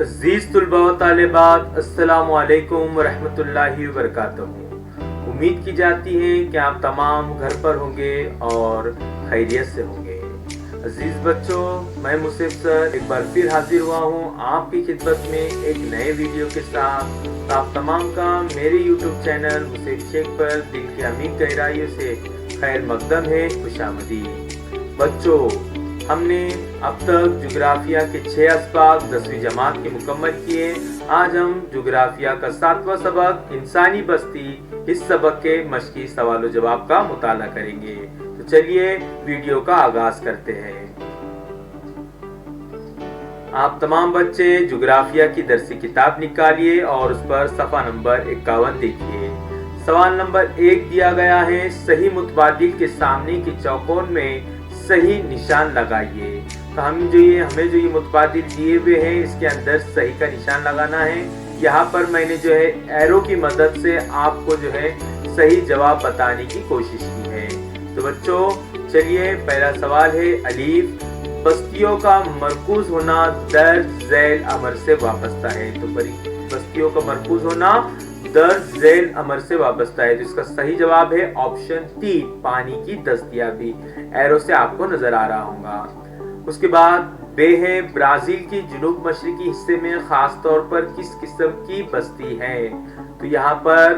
अजीज तुलबा व तालिबात, अस्सलामु अलैकुम वरहमतुल्लाहि वबरकातुहू। उम्मीद की जाती है कि आप तमाम घर पर होंगे और खैरियत से होंगे। अजीज बच्चों, मैं मुसीफ सर एक बार फिर हाजिर हुआ हूँ आपकी खिदमत में एक नए वीडियो के साथ। आप तमाम का मेरे यूट्यूब चैनल मुसीफ शेख पर दिल की अमीर गहराइयों से खैर मकदम है, खुशामदीद। बच्चों, हमने अब तक जोग्राफिया के 6 असबाब 10वीं जमात के मुकम्मल किए। आज हम जोग्राफिया का 7वां सबक इंसानी बस्ती, इस सबक के मश्की सवाल जवाब का मुताला करेंगे। तो चलिए वीडियो का आगाज करते हैं। आप तमाम बच्चे जोग्राफिया की दरसी किताब निकालिए और उस पर सफ़ा नंबर 51 देखिए। सवाल नंबर 1 दिया गया है, सही मुतबादिल के सामने की चौकोर में सही निशान लगाइए। तो हमें जो ये मुतबादिल दिए हुए हैं, इसके अंदर सही का निशान लगाना है। यहाँ पर मैंने जो है एरो की मदद से आपको जो है सही जवाब बताने की कोशिश की है। तो बच्चों चलिए, पहला सवाल है अलीफ, बस्तियों का मरकूज होना दर्ज झैल अमर से वाबस्ता है। तो बस्तियों का मरकूज होना दर्ज झैल अमर से वाबस्ता है। तो इसका सही जवाब है ऑप्शन 3, पानी की दस्तयाबी। एरो से आपको नजर आ रहा होगा। उसके बाद बे है, ब्राजील की जुनूब मशरकी हिस्से में खास तौर पर किस किस्म की बस्ती है। तो यहाँ पर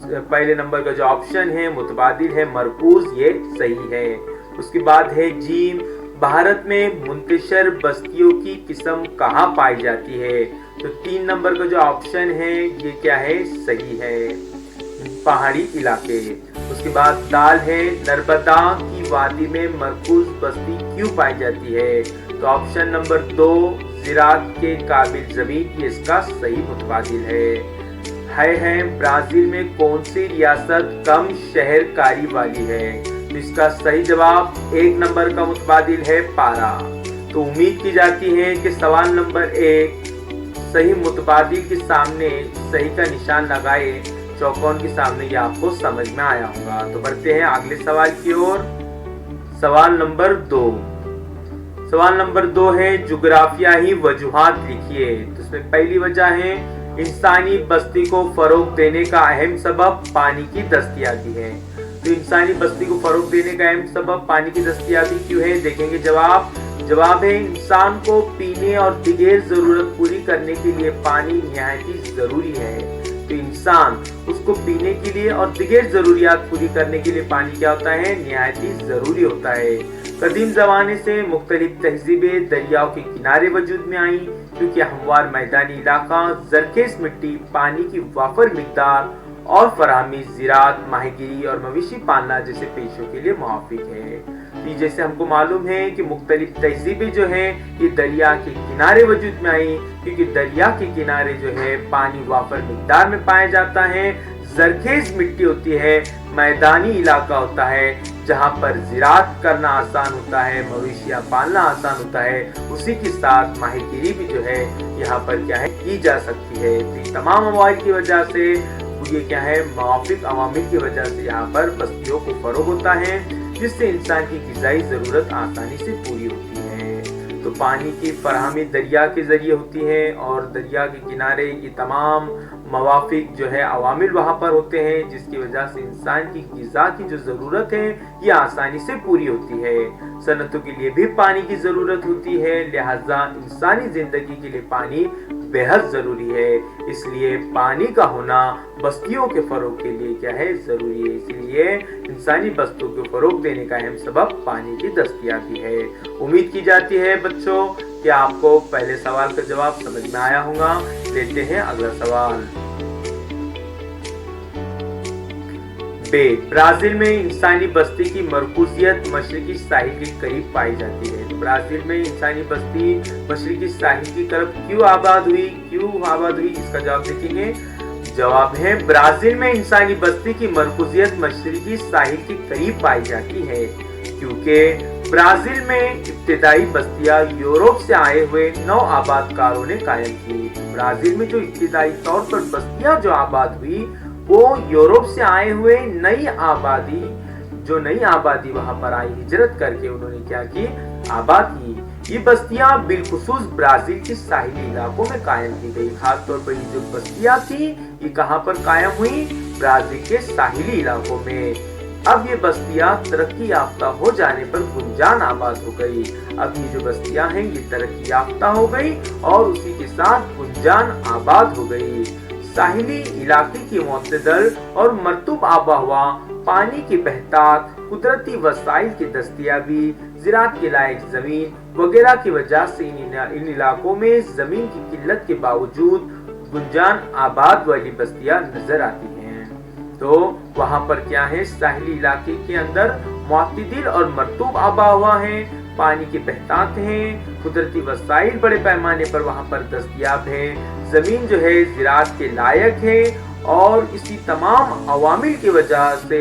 पहले नंबर का जो ऑप्शन है मुतबादिल है मरकूज, ये सही है। उसके बाद है जीम, भारत में मुंतशर बस्तियों की किस्म कहाँ पाई जाती है। तो 3 नंबर का जो ऑप्शन है ये क्या है, सही है, पहाड़ी इलाके। उसके बाद दाल है, नर्मदा की वादी में मरकूज बस्ती क्यों पाई जाती है। तो ऑप्शन नंबर 2, ज़राअत के काबिल जमीन, ये इसका सही मुतबादिल है। ब्राजील में कौन सी रियासत कम शहरकारी वाली है। तो इसका सही जवाब 1 नंबर का मुतबादिल है पारा। तो उम्मीद की जाती है कि सवाल नंबर 1 सही मुतबादिल के सामने सही का निशान लगाए चौकोन के सामने, ये आपको समझ में आया होगा। तो बढ़ते हैं अगले सवाल की ओर। सवाल नंबर 2। सवाल नंबर 2 है, जोग्राफिया ही वजूहात लिखिए। तो इसमें पहली वजह है इंसानी बस्ती को फरोग देने का अहम सबब पानी की दस्तयाबी है। तो इंसानी बस्ती को फरोग देने का अहम सबब पानी की दस्तयाबी क्यों है, देखेंगे जवाब है इंसान को पीने और दिगर जरूरत पूरी करने के लिए पानी निहायती जरूरी है। तो इंसान उसको पीने के लिए और दिगर जरूरियात पूरी करने के लिए पानी क्या होता है, निहायती जरूरी होता है। कदीम जमाने से मुख्तलिफ तहजीबें दरियाओं के किनारे वजूद में आई, क्योंकि हमवार मैदानी इलाका, जरखेज मिट्टी, पानी की वाफर मिकदार और फराहमी ज़राअत, माहीगिरी और मवेशी पालना जैसे पेशों के लिए मुवाफिक है। जैसे हमको मालूम है कि मुख्तलिफ तहजीबें जो है ये दरिया के किनारे वजूद में आई, क्योंकि दरिया के किनारे जो है पानी वाफर मिकदार में पाया जाता है, जरखेज मिट्टी होती है, मैदानी इलाका होता है जहाँ पर ज़राअत करना आसान होता है, मवेशियाँ पालना आसान होता है, उसी के साथ माहीगिरी भी जो है यहाँ पर क्या है की जा सकती है। तो तमाम अवाइल की वजह से ये क्या है, मुवाफिक अवामिल की वजह से यहाँ पर बस्तियों को फरोग होता है, जिससे इंसान की ग़िज़ाई ज़रूरत आसानी से पूरी होती है। तो पानी की फराहमी दरिया के ज़रिए होती है और दरिया के किनारे ये तमाम मुवाफिक जो है अवामिल वहाँ पर होते हैं, जिसकी वजह से इंसान की ग़िज़ा की जो ज़रूरत है ये आसानी से पूरी होती है। सनतों के लिए भी पानी की ज़रूरत होती है, लिहाजा इंसानी ज़िंदगी के लिए पानी बेहद ज़रूरी है। इसलिए पानी का होना बस्तियों के फरोग के लिए क्या है, ज़रूरी है। इसलिए इंसानी बस्तियों को फरोग देने का अहम सबब पानी की दस्तयाबी है। उम्मीद की जाती है बच्चों कि आपको पहले सवाल का जवाब समझ में आया होगा। लेते हैं अगला सवाल। बे, ब्राजील में इंसानी बस्ती की मरकूजियत मशरकी साहिल के करीब पाई जाती है। तो ब्राजील में इंसानी बस्ती मशरकी साहिल की तरफ क्यों आबाद हुई, इसका जवाब देखेंगे। जवाब है ब्राजील में इंसानी बस्ती की मरकूजियत मशरकी साहिल के करीब पाई जाती है, क्योंकि ब्राजील में इब्तिदाई बस्तियां यूरोप से आए हुए नौ आबादकारों ने कायम की। ब्राजील में जो इब्तिदाई तौर पर बस्तियां जो आबाद हुई वो यूरोप से आए हुए नई आबादी वहां पर आई, हिजरत करके उन्होंने क्या की, आबाद की। یہ بستیاں بالخصوص برازیل کے ساحلی علاقوں میں قائم کی گئی. خاص طور پر یہ جو بستیاں تھیں یہ کہاں پر قائم ہوئی؟ برازیل کے ساحلی علاقوں میں. اب یہ بستیاں ترقی یافتہ ہو جانے پر گنجان آباد ہو گئی. اب یہ جو بستیاں ہیں یہ ترقی یافتہ ہو گئی اور اسی کے ساتھ گنجان آباد ہو گئی. ساحلی علاقے کی معتدل اور مرطوب آب و ہوا، پانی کی بہتات، قدرتی وسائل کی دستیابی، زراعت کے لائق زمین وغیرہ کی وجہ سے ان علاقوں میں زمین کی قلت کے باوجود گنجان آباد والی بستیاں نظر آتی ہیں. تو وہاں پر کیا ہے؟ ساحلی علاقے کے اندر معتدل اور مرطوب آب و ہوا ہے، پانی کے بہتات ہیں، قدرتی وسائل بڑے پیمانے پر وہاں پر دستیاب ہیں، زمین جو ہے زراعت کے لائق ہے، اور اسی تمام عوامل کی وجہ سے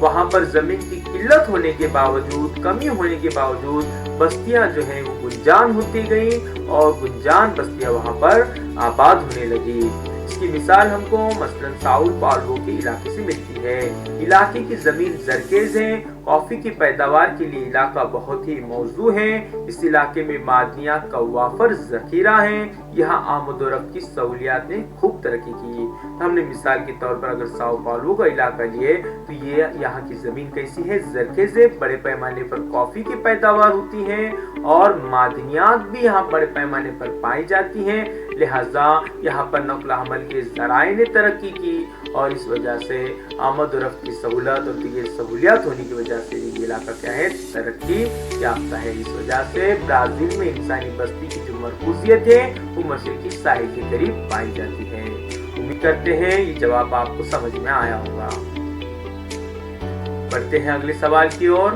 وہاں پر زمین کی قلت ہونے کے باوجود، کمی ہونے کے باوجود بستیاں جو ہیں وہ گنجان ہوتی گئیں اور گنجان بستیاں وہاں پر آباد ہونے لگی. اس کی مثال ہم کو مثلاً ساؤ پاؤلو کے علاقے سے ملتی ہے. علاقے کی زمین زرخیز ہے، کافی کی پیداوار کے لیے علاقہ بہت ہی موزوں ہے. اس علاقے میں معدنیات کا وافر ذخیرہ ہے. یہاں آمد و رفت کی سہولیات نے خوب ترقی کی. ہم نے مثال کے طور پر اگر ساؤ پاؤلو کا علاقہ لیے تو یہ یہاں کی زمین کیسی ہے؟ زرخیز ہے، بڑے پیمانے پر کافی کی پیداوار ہوتی ہے اور معدنیات بھی یہاں بڑے پیمانے پر پائی جاتی ہیں. لہٰذا یہاں پر نقل و حمل کے ذرائع نے ترقی کی اور اس وجہ سے آمد و رفت کی سہولت اور دیگر سہولیات ہونے کی وجہ سے یہ علاقہ کیا ہے؟ ترقی یافتہ ہے. اس وجہ سے برازیل میں انسانی بستی کی جو مرکوزیت ہے وہ مشرقی ساحل کے قریب پائی جاتی ہے. امید کرتے ہیں یہ جواب آپ کو سمجھ میں آیا ہوگا. بڑھتے ہیں اگلے سوال کی اور.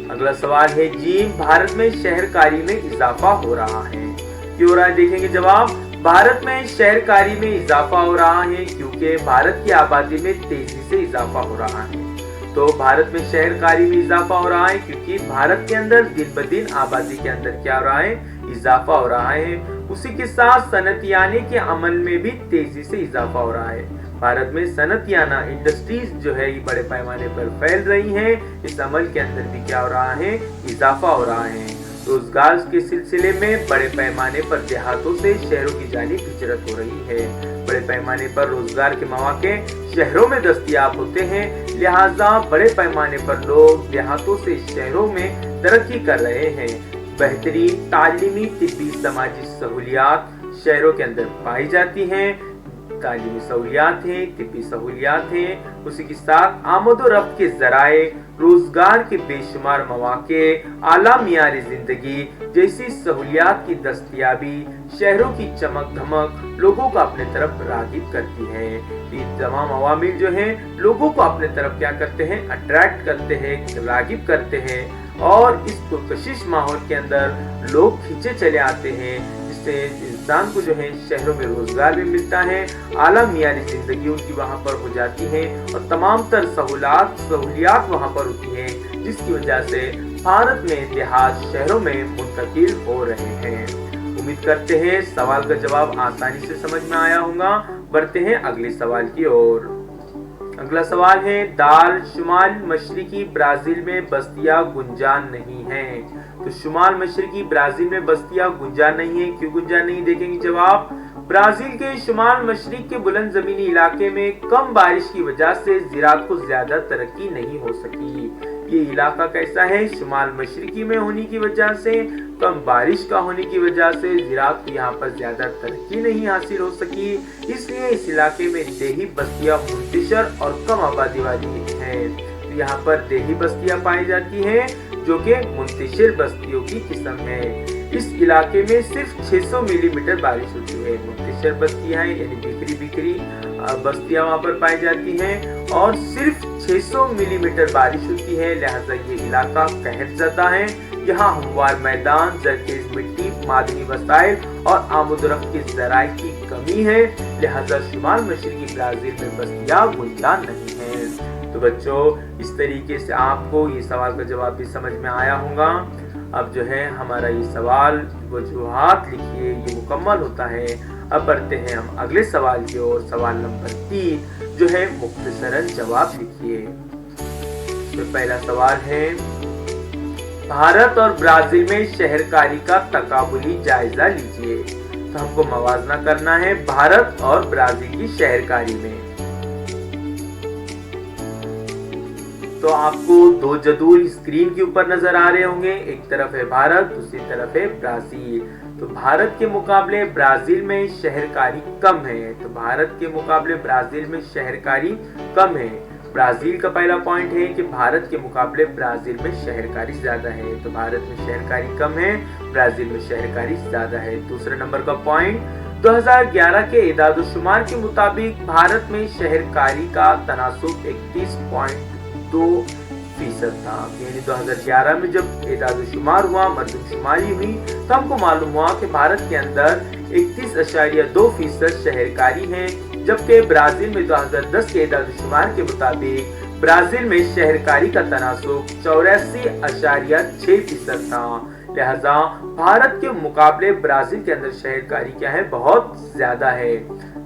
اگلا سوال ہے جی، بھارت میں شہر کاری میں اضافہ ہو رہا ہے. کیوں ہو رہا ہے؟ دیکھیں گے جواب. بھارت میں شہر کاری میں اضافہ ہو رہا ہے کیونکہ بھارت کی آبادی میں تیزی سے اضافہ ہو رہا ہے. تو بھارت میں شہر کاری میں اضافہ ہو رہا ہے کیونکہ بھارت کے اندر دن بدن آبادی کے اندر کیا ہو رہا ہے؟ اضافہ ہو رہا ہے. اسی کے ساتھ صنعتیانے کے عمل میں بھی تیزی سے اضافہ ہو رہا ہے. بھارت میں صنعتیانہ انڈسٹریز جو ہے یہ بڑے پیمانے پر پھیل رہی ہیں. اس عمل کے اندر بھی کیا ہو رہا ہے؟ اضافہ ہو رہا ہے. روزگار کے سلسلے میں بڑے پیمانے پر دیہاتوں سے شہروں کی جانب ہجرت ہو رہی ہے. بڑے پیمانے پر روزگار کے مواقع شہروں میں دستیاب ہوتے ہیں. لہٰذا بڑے پیمانے پر لوگ دیہاتوں سے شہروں میں ترقی کر رہے ہیں. بہترین تعلیمی، طبی، سماجی سہولیات شہروں کے اندر پائی جاتی ہیں. تعلیمی سہولیات ہیں، طبی سہولیات ہیں، اسی کے ساتھ آمد و رفت کے ذرائع، روزگار کے بے شمار مواقع، اعلیٰ معیار زندگی جیسی سہولیات کی دستیابی شہروں کی چمک دھمک لوگوں کو اپنے طرف راغب کرتی ہے. یہ تمام عوامل جو ہیں لوگوں کو اپنے طرف کیا کرتے ہیں؟ اٹریکٹ کرتے ہیں، راغب کرتے ہیں اور اس پرکشش ماحول کے اندر لوگ کھینچے چلے آتے ہیں، جس سے انسان کو جو ہے شہروں میں روزگار بھی ملتا ہے، اعلیٰ معیاری زندگی ان کی وہاں پر ہو جاتی ہے اور تمام تر سہولیات وہاں پر ہوتی ہیں، جس کی وجہ سے بھارت میں دیہات شہروں میں منتقل ہو رہے ہیں. امید کرتے ہیں سوال کا جواب آسانی سے سمجھ میں آیا ہوگا. بڑھتے ہیں اگلے سوال کی اور. اگلا سوال ہے دال شمال مشرقی برازیل میں بستیاں گنجان نہیں ہیں. تو شمال مشرقی برازیل میں بستیاں گنجان نہیں ہیں. کیوں گنجان نہیں؟ دیکھیں گے جواب. برازیل کے شمال مشرق کے بلند زمینی علاقے میں کم بارش کی وجہ سے زراعت کو زیادہ ترقی نہیں ہو سکی. یہ علاقہ کیسا ہے؟ شمال مشرقی میں ہونے کی وجہ سے، کم بارش کا ہونے کی وجہ سے زراعت کو یہاں پر زیادہ ترقی نہیں حاصل ہو سکی. اس لیے اس علاقے میں دیہی بستیاں منتشر اور کم آبادی والی ہیں. یہاں پر دیہی بستیاں پائی جاتی ہیں جو کہ منتشر بستیوں کی قسم ہے. اس علاقے میں صرف 600 ملی میٹر بارش ہوتی ہے. منتشر بستیاں ہیں یعنی بکھری بستیاں وہاں پر پائی جاتی ہیں اور صرف 600 ملی میٹر بارش ہوتی ہے. لہٰذا یہ علاقہ قحط زدہ ہے. یہاں ہموار میدان، زرخیز مٹی، معدنی وسائل اور آمد و رفت کے ذرائع کی کمی ہے. لہٰذا شمال مشرقی برازیل میں بستیاں گنجان نہیں ہیں. تو بچوں اس طریقے سے آپ کو یہ سوال کا جواب بھی سمجھ میں آیا ہوگا. اب جو ہے ہمارا یہ سوال وجوہات لکھیے یہ مکمل ہوتا ہے. اب بڑھتے ہیں ہم اگلے سوال کی اور. سوال نمبر 3 جو ہے مختصراً جواب لکھیے. تو پہلا سوال ہے भारत और ब्राजील में शहरकारी का तकाबुली जायजा लीजिए। तो हमको मवाजना करना है भारत और ब्राजील की शहरकारी में। तो आपको दो जदूल स्क्रीन के ऊपर नजर आ रहे होंगे, एक तरफ है भारत, दूसरी तरफ है ब्राजील। तो भारत के मुकाबले ब्राजील में शहरकारी कम है, तो भारत के मुकाबले ब्राजील में शहरकारी कम है। ब्राजील का पहला पॉइंट है कि भारत के मुकाबले ब्राजील में शहरकारी ज्यादा है, तो भारत में शहरकारी कम है, ब्राजील में शहरकारी ज्यादा है। दूसरे नंबर का पॉइंट, 2011 के एदादोशुमार के मुताबिक भारत में शहरकारी का तनासुब 31.2% था। यानी 2011 में जब एदादोशुमार हुआ, मरदमशुमारी हुई, तो हमको मालूम हुआ कि भारत के अंदर 31.2% शहरकारी हैं, जबकि ब्राजील में 2010 के एदादोशुमार के मुताबिक ब्राजील में शहरकारी का तनासुब 84.6% था। लिहाजा भारत के मुकाबले ब्राजील के अंदर शहरकारी क्या है, बहुत ज्यादा है।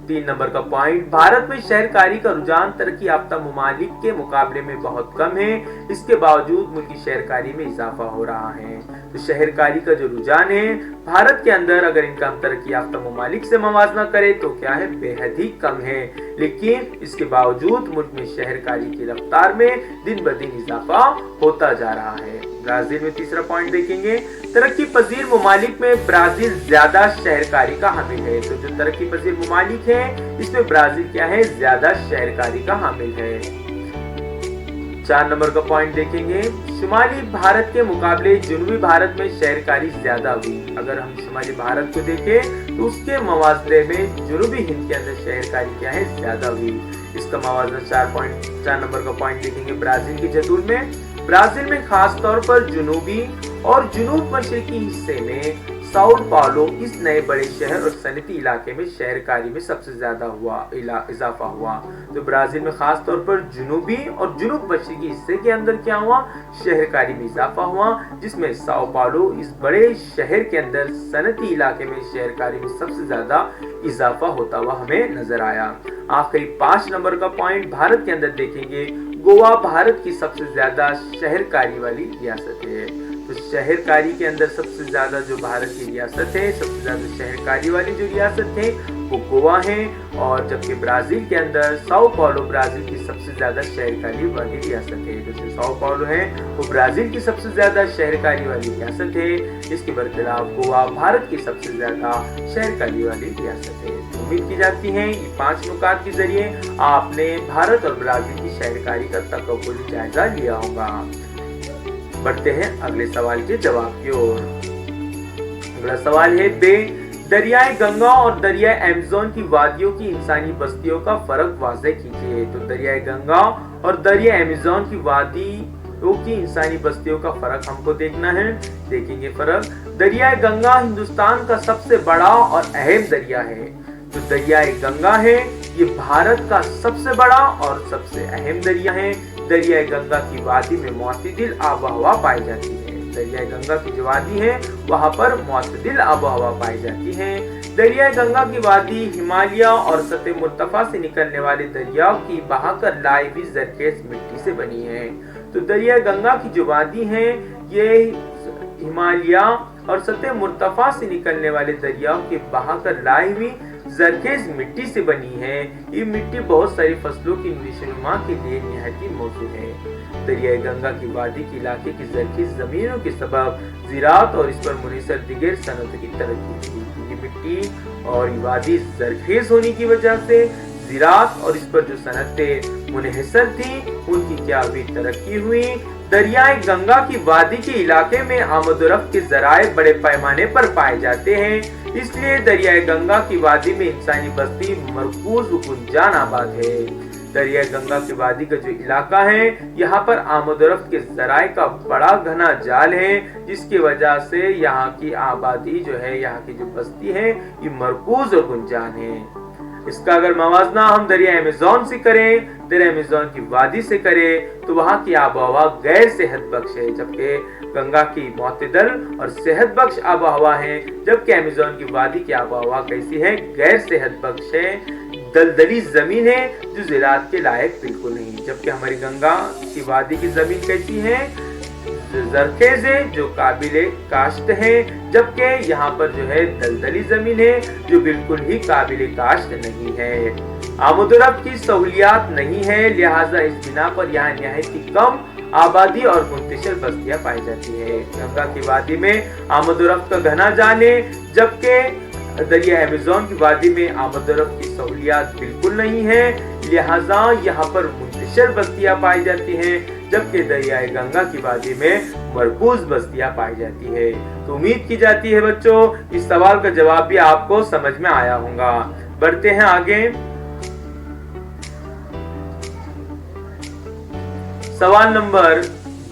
3 नंबर का पॉइंट, भारत में शहरकारी का रुझान तरक्की याफ्ता मुमालिक के मुकाबले में बहुत कम है, इसके बावजूद मुल्क की शहरकारी में इजाफा हो रहा है। तो शहरकारी का जो रुझान है भारत के अंदर, अगर इनका हम तरक्की याफ्ता मुमालिक से मवाजना करें तो क्या है, बेहद ही कम है। लेकिन इसके बावजूद मुल्क में शहरकारी की रफ्तार में दिन ब दिन इजाफा होता जा रहा है। ब्राजील में तीसरा पॉइंट देखेंगे, तरक्की पजीर मुमालिक में ब्राजील ज्यादा शहरकारी का हामिल है। तो जो तरक्की पजीर मुमालिक है इसमें ब्राजील क्या है, ज्यादा शहरकारी का हामिल है। 4 नंबर का पॉइंट देखेंगे, शुमाली भारत के मुकाबले जनूबी भारत में शहरकारी ज्यादा हुई। अगर हम शुमाली भारत को देखें तो उसके मवाजने में जनूबी हिंद के अंदर शहरकारी क्या है, ज्यादा हुई। इसका मवाजना 4 नंबर का पॉइंट देखेंगे ब्राजील के जदूल में। ब्राजील में खास तौर पर जनूबी और जनूब मशरकी हिस्से में साओ पाउलो इस नए बड़े शहर और सनती इलाके में शहरकारी में सबसे ज्यादा इजाफा हुआ। तो ब्राजील में खास तौर पर जनूबी और जनूब मशरकी हिस्से के अंदर क्या हुआ, शहरकारी में इजाफा हुआ, जिसमें साओ पाउलो इस बड़े शहर के अंदर सनती इलाके में शहरकारी में सबसे ज्यादा इजाफा होता हुआ हमें नजर आया। आखिरी 5 नंबर का पॉइंट भारत के अंदर देखेंगे, गोवा भारत की सबसे ज्यादा शहरकारी वाली रियासत है। तो शहरकारी के अंदर सबसे ज्यादा जो भारत की रियासत है, सबसे ज्यादा शहरकारी वाली जो रियासत है वो गोवा है, और जबकि ब्राजील के अंदर साओ पाउलो ब्राजील की सबसे ज्यादा शहरकारी वाली रियासत है। जैसे साओ पाउलो है वो ब्राजील की सबसे ज्यादा शहरकारी वाली रियासत है, इसके बरखिलाफ गोवा भारत की सबसे ज्यादा शहरकारी वाली रियासत है। तो उम्मीद की जाती है ये 5 नुकात के जरिए आपने भारत और ब्राजील की शहरकारी का तकबुली जायजा लिया होगा। बढ़ते हैं अगले सवाल के जवाब की ओर। अगला सवाल है, दरियाए गंगा और दरियाए अमेज़न की वादियों की इंसानी बस्तियों का फर्क वाज़ेह कीजिए। तो दरियाए गंगा और दरियाए अमेज़न की वादियों की इंसानी बस्तियों का फर्क हमको देखना है। देखेंगे फर्क, दरियाए गंगा हिंदुस्तान का सबसे बड़ा और अहम दरिया है। तो दरियाए गंगा है ये भारत का सबसे बड़ा और सबसे अहम दरिया है। दरियाए गंगा की वादी में मुअतदिल आबोहवा पाई जाती है। दरियाए गंगा की जो वादी है वहाँ पर मुअतदिल आबोहवा पाई जाती है। दरियाए गंगा की वादी हिमालय और सतह मुर्तफा से निकलने वाले दरियाओं की बहाकर लाई हुई जरखेज मिट्टी से बनी है। तो दरियाए गंगा की जो वादी है ये हिमालय और सतह मुर्तफा से निकलने वाले दरियाओं के बहाकर लाई हुई जरखेज मिट्टी से बनी है। ये मिट्टी बहुत सारी फसलों की नशोनुमा के लिए निहायती मौजूद है। दरियाए गंगा की वादी के इलाके की जरखेज जमीनों के सबब ज़राअत और इस पर मुनहसर दिगर सनत की तरक्की हुई। ये मिट्टी और ये वादी जरखेज होने की वजह से ज़राअत और इस पर जो सनतें मुनहसर थी उनकी क्या हुई, तरक्की हुई। दरियाए गंगा की वादी के इलाके में आमदोरफ्त के जराए बड़े पैमाने पर पाए जाते हैं, इसलिए दरियाए गंगा की वादी में इंसानी बस्ती मरकूज व गुंजान आबाद है। दरियाए गंगा की वादी का जो इलाका है यहाँ पर आमदोरफ्त के जराए का बड़ा घना जाल है, जिसकी वजह से यहाँ की आबादी जो है, यहाँ की जो बस्ती है ये मरकूज और गुंजान है। इसका अगर मवाजना हम दरिया अमेज़न से करें, दरिया अमेज़न की वादी से करें, तो वहाँ की आबोहवा गैर सेहत बख्श है, जबकि गंगा की मुअतदल और सेहत बख्श आबोहवा है, जबकि अमेज़न की वादी की आबोहवा कैसी है, गैर सेहत बख्श है, दलदली जमीन है जो ज़राअत के लायक बिल्कुल नहीं। जबकि हमारी गंगा की वादी की जमीन कैसी है, जरखेज है जो काबिले काश्त है, जबकि यहाँ पर जो है दलदली जमीन है जो बिल्कुल ही काबिले काश्त नहीं है। आमद और रफ्त की सहूलियात नहीं है, लिहाजा इस बिना पर यहाँ निहायत ही कम आबादी और मुंतशिर बस्तियां पाई जाती है। गंगा की वादी में आमद और रफ्त का घना जाने, जबकि दरिया अमेज़न की वादी में आमद और रफ्त की सहूलियात बिल्कुल नहीं है, लिहाजा यहाँ पर मुंतशिर बस्तियां पाई जाती हैं, जबकि दरियाए गंगा की वादी में मरकूज बस्तियां पाई जाती है। तो उम्मीद की जाती है बच्चों इस सवाल का जवाब भी आपको समझ में आया होगा। बढ़ते हैं आगे। सवाल नंबर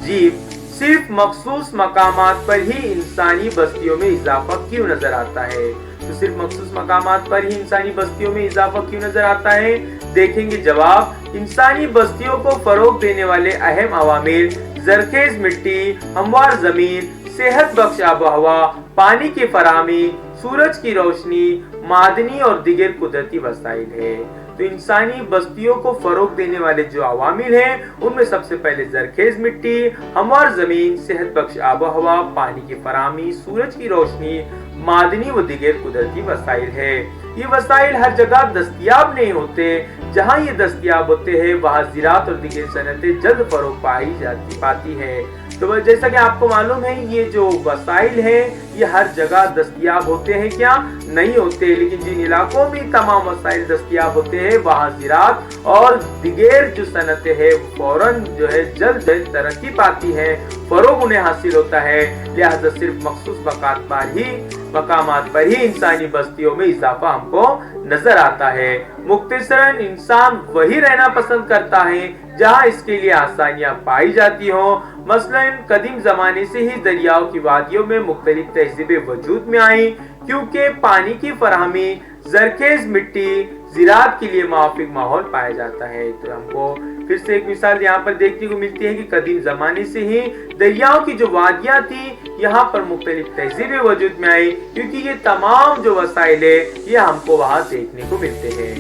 जी, सिर्फ मखसूस मकामात पर ही इंसानी बस्तियों में इजाफा क्यों नजर आता है? तो सिर्फ मखसूस मकामात पर ही इंसानी बस्तियों में इजाफा क्यों नजर आता है? देखेंगे जवाब। इंसानी बस्तियों को फरोग देने वाले अहम अवामिल जरखेज मिट्टी, हमवार जमीन, सेहत बख्श आबोहवा, पानी की फराहमी, सूरज की रोशनी, मादनी और दीगर कुदरती वसाइल है। तो इंसानी बस्तियों को फरोग देने वाले जो अवामिल हैं उनमें सबसे पहले जरखेज मिट्टी, हमवार जमीन, सेहत बख्श आबोहवा, पानी की फराहमी, सूरज की रोशनी, मादनी व दीगर कुदरती वसाइल है। ये वसाइल हर जगह दस्तयाब नहीं होते, जहाँ ये दस्तयाब होते हैं वहाँ ज़राअत और दीगर सनतें जल्द फरोग पाती है। तो जैसा कि आपको मालूम है ये जो वसाइल है ये हर जगह दस्तयाब होते हैं क्या? नहीं होते, लेकिन जिन इलाकों में तमाम वसाइल दस्तयाब होते हैं वहाँ ज़राअत और दीगर जो सनतें हैं फौरन जो है जल्द तरक्की पाती है, फरोग उन्हें हासिल होता है। लिहाजा सिर्फ मखसूस मकामात पर ही इंसानी बस्तियों में इजाफा हमको नजर आता है। मुख्तसरन इंसान वही रहना पसंद करता है जहाँ इसके लिए आसानियाँ पाई जाती हो। मसलन कदीम जमाने से ही दरियाओं की वादियों में मुख्तलिफ तहजीबें वजूद में आई, क्योंकि पानी की फराहमी, जरखेज मिट्टी, ज़राअत के लिए मुवाफिक माहौल पाया जाता है। तो हमको फिर से एक मिसाल यहाँ पर देखने को मिलती है कि कदीम जमाने से ही दरियाओं की जो वादियाँ थी यहाँ पर मुख्तलिफ तहजीबें वजूद में आई, क्योंकि ये तमाम जो वसाइल है ये हमको वहाँ देखने को मिलते हैं।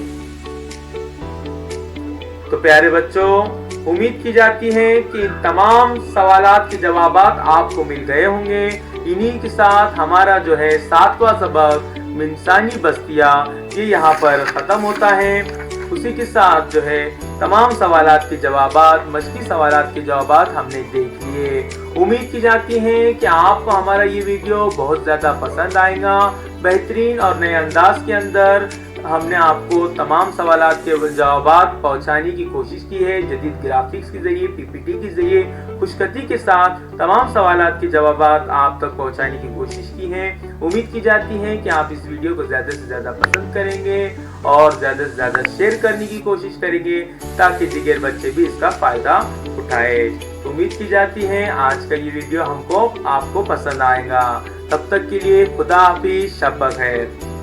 तो प्यारे बच्चों, उम्मीद की जाती है कि तमाम सवालात के जवाब आपको मिल गए होंगे। इन्हीं के साथ हमारा जो है 7वां सबक इंसानी बस्तियां ये यहाँ पर खत्म होता है। उसी के साथ जो है तमाम सवालात के जवाबात, मशकी सवालात के जवाबात हमने देख लिए। उम्मीद की जाती है कि आपको हमारा ये वीडियो बहुत ज़्यादा पसंद आएगा। बेहतरीन और नए अंदाज के अंदर हमने आपको तमाम सवालात के जवाबात पहुंचाने की कोशिश की है। जदीद ग्राफिक्स के जरिए, पीपीटी के जरिए, खुशखती के साथ तमाम सवालात के जवाबात आप तक पहुंचाने की कोशिश की है। उम्मीद की जाती है कि आप इस वीडियो को ज़्यादा से ज़्यादा पसंद करेंगे और ज़्यादा से ज़्यादा शेयर करने की कोशिश करेंगे ताकि दीगर बच्चे भी इसका फ़ायदा उठाए। उम्मीद की जाती है आज का ये वीडियो आपको पसंद आएगा। तब तक के लिए खुदा हाफिज़, शब बखैर।